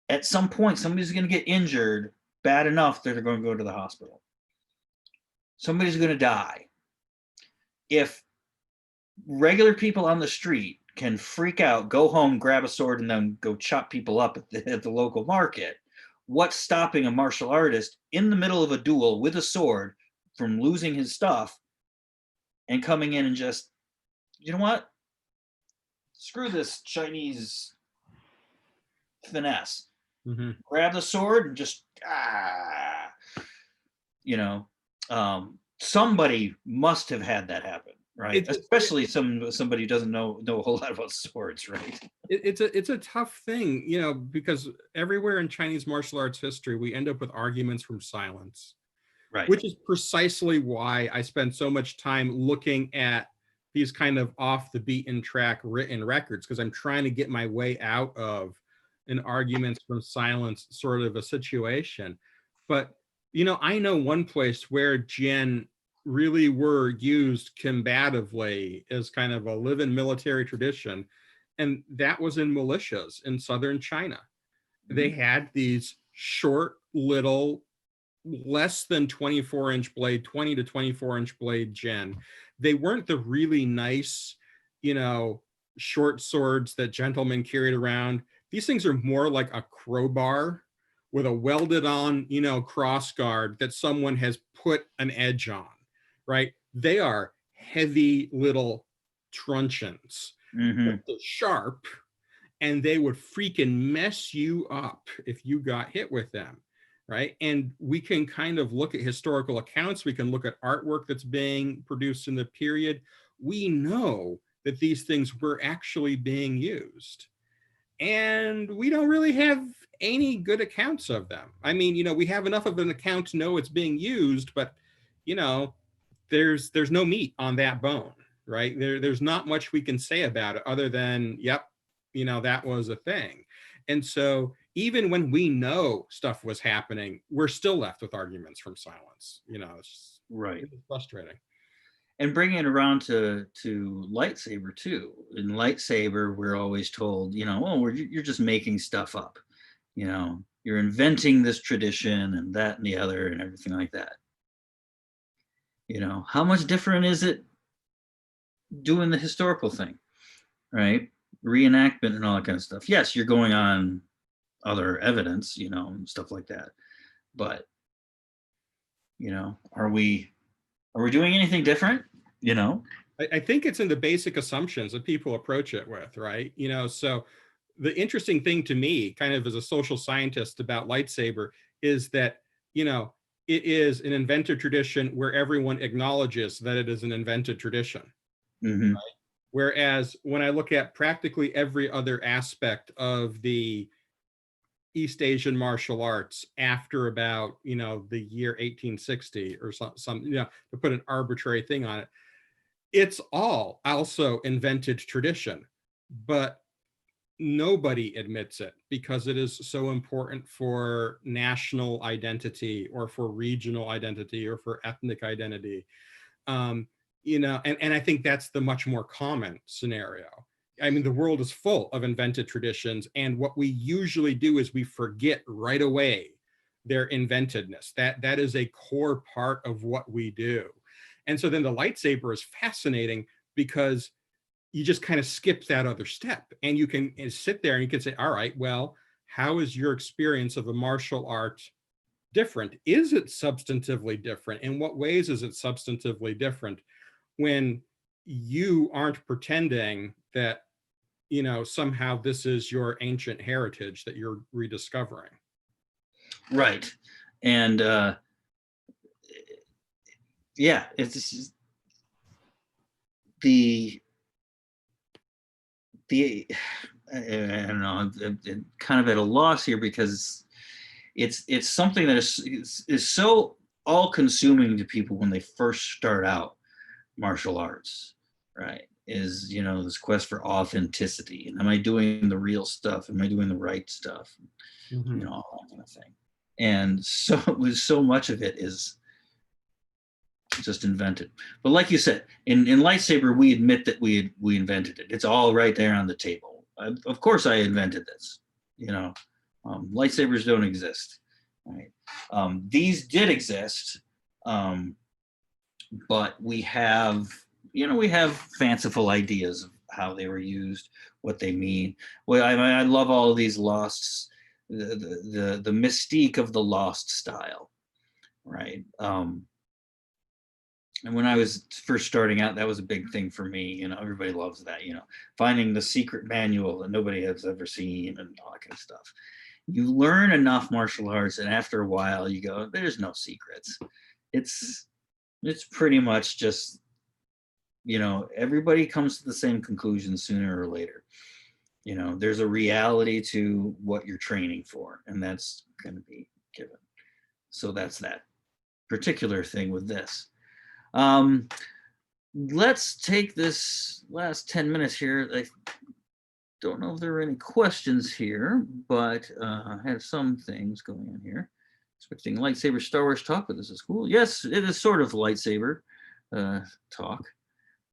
at some point somebody's going to get injured bad enough that they're going to go to the hospital. Somebody's going to die. If regular people on the street can freak out, go home, grab a sword, and then go chop people up at the local market. What's stopping a martial artist in the middle of a duel with a sword from losing his stuff and coming in and just, you know what? Screw this Chinese finesse. Mm-hmm. Grab the sword and just, you know, somebody must have had that happen, right? Especially somebody who doesn't know a whole lot about swords, right? It's a tough thing, you know, because everywhere in Chinese martial arts history, we end up with arguments from silence, Right. which is precisely why I spend so much time looking at these kind of off the beaten track written records, because I'm trying to get my way out of an arguments from silence sort of a situation. But, you know, I know one place where Jian really were used combatively as kind of a live-in military tradition, and that was in militias in southern China. They had these short little less than 24-inch blade, 20 to 24-inch blade Gen. They weren't the really nice, you know, short swords that gentlemen carried around. These things are more like a crowbar with a welded on, you know, cross guard that someone has put an edge on, right? They are heavy little truncheons, but they're sharp, and they would freaking mess you up if you got hit with them, right? And we can kind of look at historical accounts, we can look at artwork that's being produced in the period. We know that these things were actually being used, and we don't really have any good accounts of them. I mean, you know, we have enough of an account to know it's being used, but, you know, there's no meat on that bone, right? There's not much we can say about it other than, yep, you know, that was a thing. And so even when we know stuff was happening, we're still left with arguments from silence. You know, it's Right. really frustrating. And bringing it around to lightsaber too. In lightsaber, we're always told, you know, oh, you're just making stuff up. You know, you're inventing this tradition and that and the other and everything like that. You know, how much different is it doing the historical thing, right? Reenactment and all that kind of stuff. Yes, you're going on other evidence, you know, and stuff like that. But, you know, are we doing anything different? You know? I think it's in the basic assumptions that people approach it with, right? You know, so the interesting thing to me, kind of as a social scientist about lightsaber, is that, you know, it is an invented tradition where everyone acknowledges that it is an invented tradition. Mm-hmm. Right? Whereas when I look at practically every other aspect of the East Asian martial arts after about, you know, the year 1860 or some, you know, to put an arbitrary thing on it, it's all also invented tradition, but nobody admits it because it is so important for national identity or for regional identity or for ethnic identity. You know, and I think that's the much more common scenario. I mean, the world is full of invented traditions, and what we usually do is we forget right away their inventedness. That is a core part of what we do. And so then the lightsaber is fascinating because you just kind of skip that other step, and you can sit there and you can say, all right, well, how is your experience of a martial art different? Is it substantively different? In what ways is it substantively different when you aren't pretending that, you know, somehow this is your ancient heritage that you're rediscovering? Right. And yeah, it's the I don't know, I'm kind of at a loss here because it's something that is so all consuming to people when they first start out martial arts, right? Is, you know, this quest for authenticity, and am I doing the real stuff? Am I doing the right stuff? You know, all that kind of thing. And so much of it is just invented. But like you said, in lightsaber, we admit that we invented it. It's all right there on the table. Of course, I invented this. You know, lightsabers don't exist. Right? These did exist, but we have, you know, we have fanciful ideas how they were used, what they mean. Well, I love all of these lost, the mystique of the lost style, right? And when I was first starting out, that was a big thing for me. You know, everybody loves that. You know, finding the secret manual that nobody has ever seen and all that kind of stuff. You learn enough martial arts, and after a while, you go, "There's no secrets. It's it's pretty much just, you know, everybody comes to the same conclusion sooner or later. You know, there's a reality to what you're training for, and that's going to be given. So that's that particular thing with this. Um, let's take this last 10 minutes here. I don't know if there are any questions here, but I have some things going on here. Expecting lightsaber Star Wars talk, but this is cool. Yes, it is sort of lightsaber talk.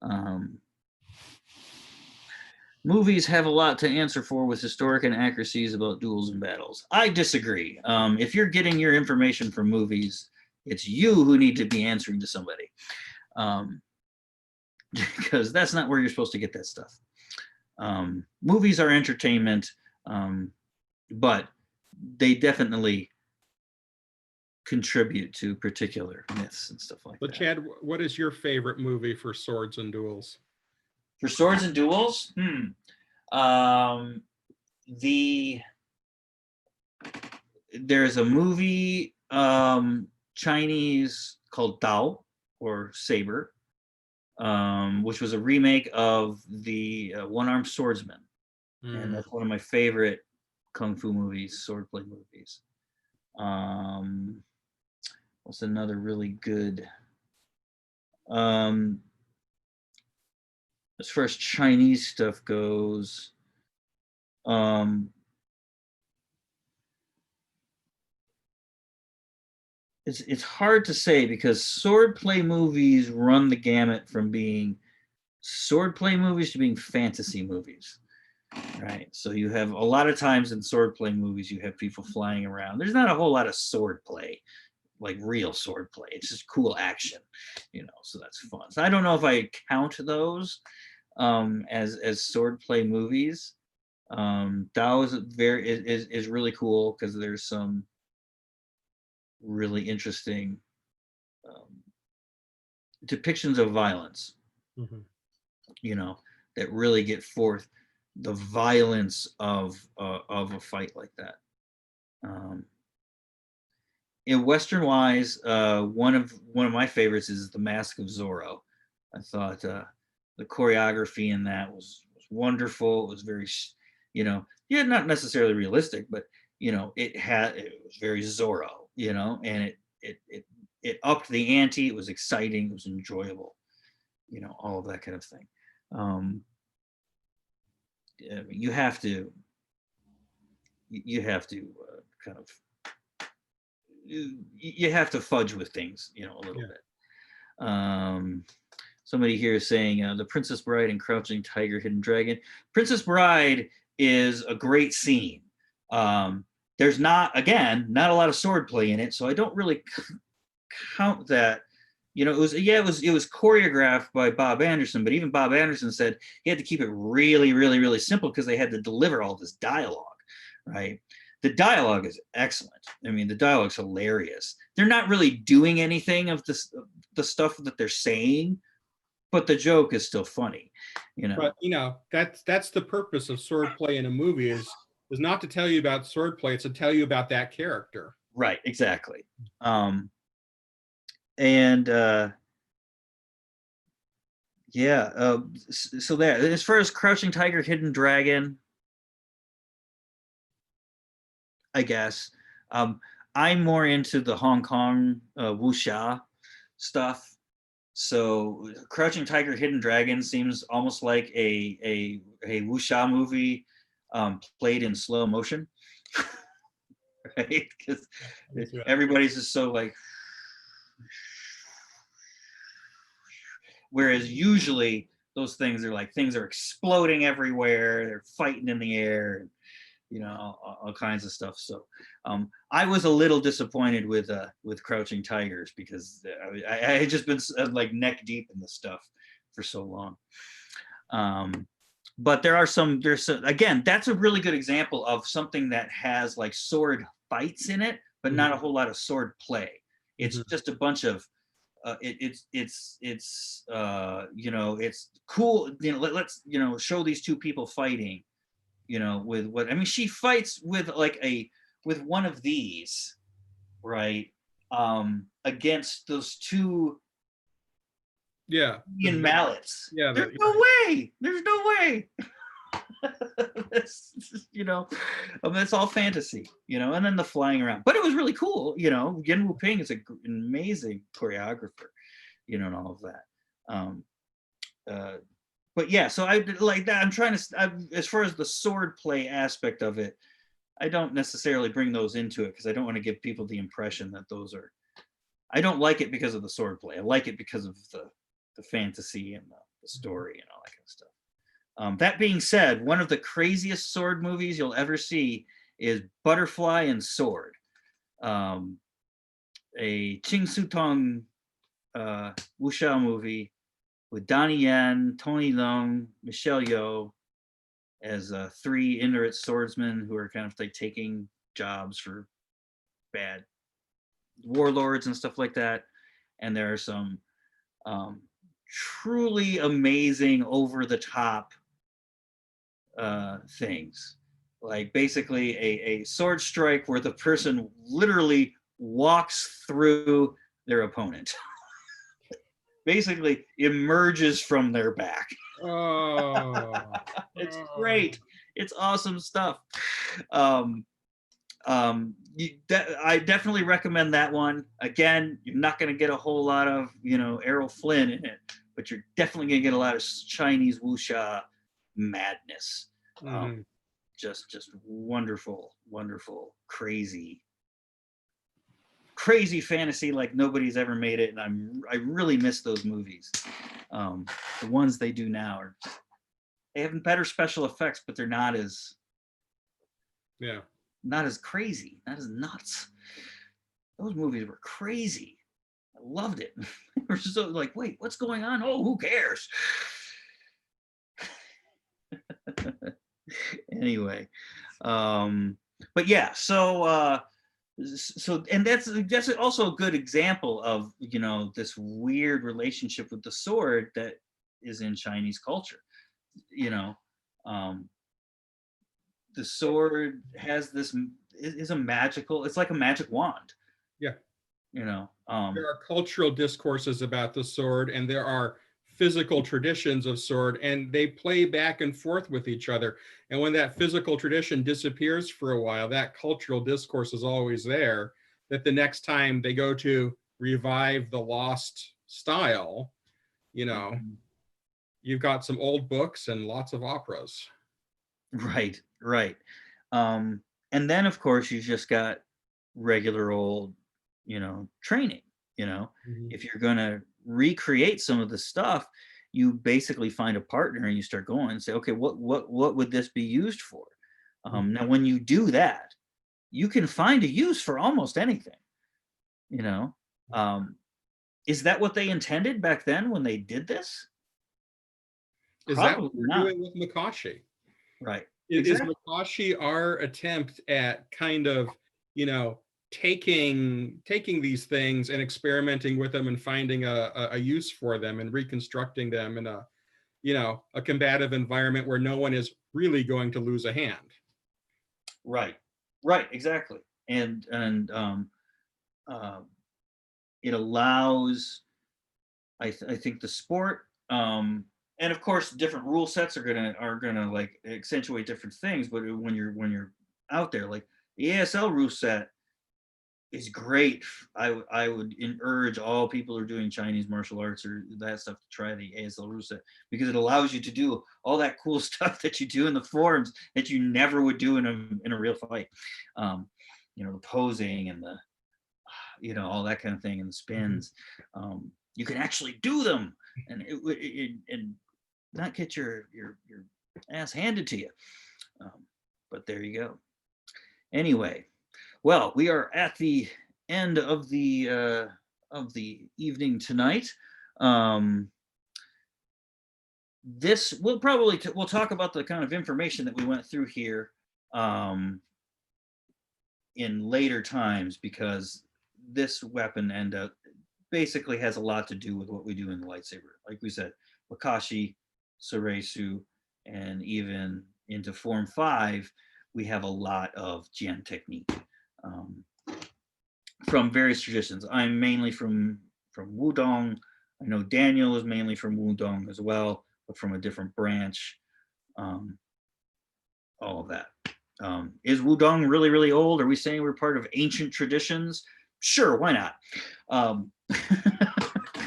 Um, movies have a lot to answer for with historic inaccuracies about duels and battles. I disagree. If you're getting your information from movies, it's you who need to be answering to somebody. Because that's not where you're supposed to get that stuff. Movies are entertainment, but they definitely contribute to particular myths and stuff like But that. Chad, what is your favorite movie for swords and duels? For swords and duels, there's a movie, Chinese, called Dao, or Saber, which was a remake of the One-Armed Swordsman. And that's one of my favorite kung fu movies, swordplay movies. What's another really good? As far as Chinese stuff goes, it's hard to say because swordplay movies run the gamut from being swordplay movies to being fantasy movies, right? So you have a lot of times in swordplay movies, you have people flying around. There's not a whole lot of swordplay, like real swordplay. It's just cool action, you know. So that's fun. So I don't know if I count those as swordplay movies. Dao is really cool because there's some really interesting depictions of violence, you know, that really get forth the violence of a fight like that. In Western wise, one of my favorites is The Mask of Zorro. I thought the choreography in that was wonderful. It was very, you know, yeah, not necessarily realistic, but you know, it was very Zorro, you know, and it upped the ante. It was exciting. It was enjoyable, you know, all of that kind of thing. You have to kind of you have to fudge with things, you know, a little bit. Somebody here is saying The Princess Bride and Crouching Tiger, Hidden Dragon. Princess Bride is a great scene. There's not a lot of swordplay in it, so I don't really count that. You know, it was choreographed by Bob Anderson, but even Bob Anderson said he had to keep it really, really, really simple because they had to deliver all this dialogue, right? The dialogue is excellent. I mean, the dialogue's hilarious. They're not really doing anything of the stuff that they're saying, but the joke is still funny, you know. But you know, that's the purpose of swordplay in a movie is not to tell you about swordplay, it's to tell you about that character. Right, exactly. So there, as far as Crouching Tiger, Hidden Dragon, I guess. I'm more into the Hong Kong wuxia stuff. So Crouching Tiger, Hidden Dragon seems almost like a wuxia movie played in slow motion, right? Because everybody's just so like. Whereas usually those things are exploding everywhere. They're fighting in the air. You know, all kinds of stuff. So I was a little disappointed with Crouching Tigers because I had just been like neck deep in this stuff for so long. but there's some, again, that's a really good example of something that has like sword fights in it, but not a Mhm, whole lot of sword play. It's mhm. just a bunch of it's cool. Let's show these two people fighting. With what I mean, she fights with like with one of these, right? Against those two Yeah, Indian mallets. yeah, There's the no way. There's no way. it's, it's all fantasy, and then the flying around. But it was really cool, Yen Wu Ping is an amazing choreographer, and all of that. Um, uh, but yeah, so I like that. I'm trying to, as far as the sword play aspect of it, I don't necessarily bring those into it because I don't want to give people the impression that those are. I don't like it because of the sword play. I like it because of the fantasy and the story and all that kind of stuff. That being said, one of the craziest sword movies you'll ever see is Butterfly and Sword, um, a Ching Su Tong wuxia movie with Donnie Yen, Tony Leung, Michelle Yeoh as three Inuit swordsmen who are kind of like taking jobs for bad warlords and stuff like that. And there are some um, truly amazing, over the top things. Like basically a sword strike where the person literally walks through their opponent, basically emerges from their back. Oh, It's oh. great. It's awesome stuff. Um, I definitely recommend that one. Again, you're not going to get a whole lot of Errol Flynn in it, but you're definitely going to get a lot of Chinese wuxia madness. Um, Mhm. just wonderful, wonderful, crazy fantasy like nobody's ever made it, and I really miss those movies. The ones they do now they have better special effects, but they're Yeah. not as crazy, not as nuts. Those movies were crazy. I loved it. They were so like, wait, what's going on? Oh, who cares? Anyway, um, but yeah, so and that's also a good example of this weird relationship with the sword that is in Chinese culture. You know, um, the sword has this is a magical. It's like a magic wand. Yeah. You know, There are cultural discourses about the sword, and there are physical traditions of sword, and they play back and forth with each other. And when that physical tradition disappears for a while, that cultural discourse is always there. That the next time they go to revive the lost style, you know, Mhm. you've got some old books and lots of operas. Right, right. Um, and then of course you just got regular old, training. You know, Mhm. if you're gonna recreate some of the stuff, you basically find a partner and you start going and say, okay, what would this be used for? Now, when you do that, you can find a use for almost anything. You know, um, is that what they intended back then when they did this? Is that what Probably we're not. doing with Makashi? Right. Is Exactly. Makashi our attempt at kind of, you know, taking these things and experimenting with them and finding a use for them and reconstructing them in a, a combative environment where no one is really going to lose a hand? Right. Right. Exactly. And uh, it allows, I think, the sport, and of course different rule sets are gonna like accentuate different things, but when you're out there, like the ASL rule set is great. I would urge all people who are doing Chinese martial arts or that stuff to try the ASL rule set, because it allows you to do all that cool stuff that you do in the forums that you never would do in a real fight. um, the posing and the all that kind of thing, and the Mhm. spins. You can actually do them, and and not get your ass handed to you. Um, but there you go. Anyway, well, we are at the end of the evening tonight. Um, this we'll probably we'll talk about the kind of information that we went through here um, in later times, because this weapon basically has a lot to do with what we do in the lightsaber. Like we said, Wakashi, Soresu, and even into Form 5, we have a lot of Jian technique um, from various traditions. I'm mainly from Wudong. I know Daniel is mainly from Wudong as well, but from a different branch. Um, all of that. Is Wudong really, really old? Are we saying we're part of ancient traditions? Sure, why not?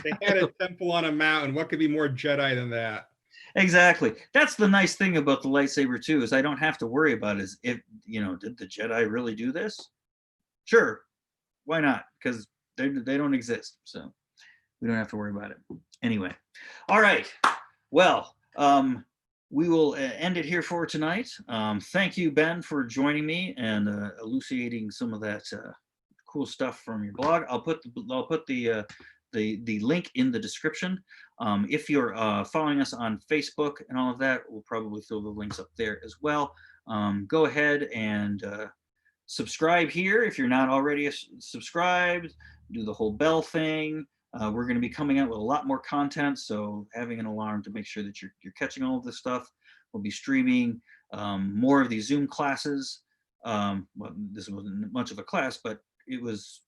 They had a temple on a mountain. What could be more Jedi than that? Exactly. That's the nice thing about the lightsaber too, is I don't have to worry about is if, did the Jedi really do this? Sure, why not? Because they don't exist, so we don't have to worry about it. Anyway, all right. Well, we will end it here for tonight. Thank you, Ben, for joining me and elucidating some of that cool stuff from your blog. I'll put the link in the description. If you're following us on Facebook and all of that, we'll probably throw the links up there as well. Go ahead and subscribe here if you're not already subscribed. Do the whole bell thing. We're going to be coming out with a lot more content, so having an alarm to make sure that you're catching all of this stuff. We'll be streaming more of these Zoom classes. Well, this wasn't much of a class, but it was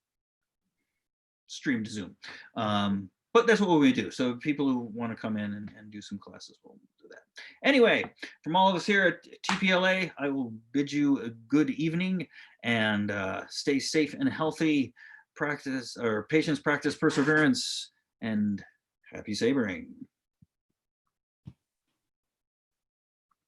streamed Zoom. But that's what we do. So people who want to come in and do some classes will do that. Anyway, from all of us here at TPLA, I will bid you a good evening and stay safe and healthy. Practice or patience, practice perseverance, and happy sabering.